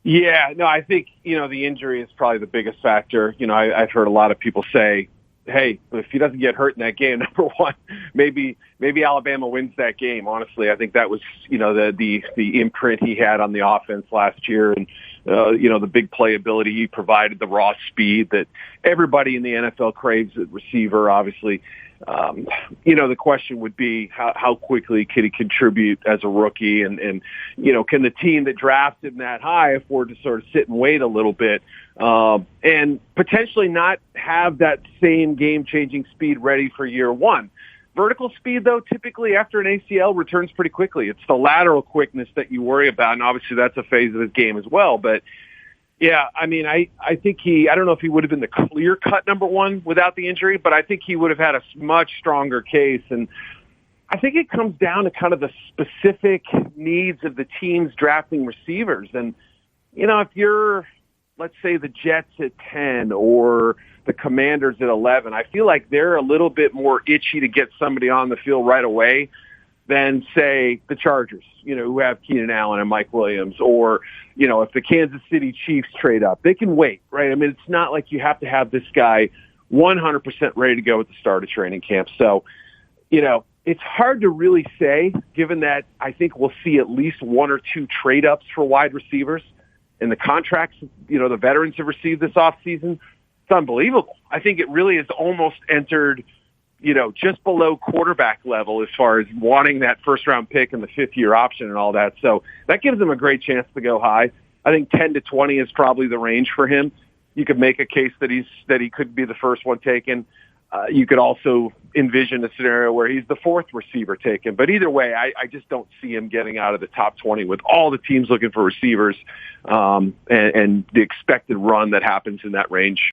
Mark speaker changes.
Speaker 1: Yeah, no, I think, the injury is probably the biggest factor. I've heard a lot of people say, hey, if he doesn't get hurt in that game, number one, maybe Alabama wins that game. Honestly, I think that was, the imprint he had on the offense last year, and the big playability he provided, the raw speed that everybody in the NFL craves at receiver. Obviously, the question would be how quickly could he contribute as a rookie, and can the team that drafted him that high afford to sort of sit and wait a little bit, and potentially not have that same game-changing speed ready for year one. Vertical speed, though, typically after an ACL returns pretty quickly. It's the lateral quickness that you worry about, and obviously that's a phase of his game as well. But, yeah, I mean, I think I don't know if he would have been the clear-cut number one without the injury, but I think he would have had a much stronger case. And I think it comes down to kind of the specific needs of the teams drafting receivers. And, if you're, let's say, the Jets at 10 or the Commanders at 11, I feel like they're a little bit more itchy to get somebody on the field right away than, say, the Chargers, who have Keenan Allen and Mike Williams, or, if the Kansas City Chiefs trade up, they can wait, right? I mean, it's not like you have to have this guy 100% ready to go at the start of training camp. So, it's hard to really say, given that I think we'll see at least one or two trade ups for wide receivers, and the contracts, the veterans have received this offseason. It's unbelievable. I think it really has almost entered, just below quarterback level as far as wanting that first-round pick and the fifth-year option and all that. So that gives him a great chance to go high. I think 10 to 20 is probably the range for him. You could make a case that he could be the first one taken. You could also envision a scenario where he's the fourth receiver taken. But either way, I just don't see him getting out of the top 20 with all the teams looking for receivers, and the expected run that happens in that range.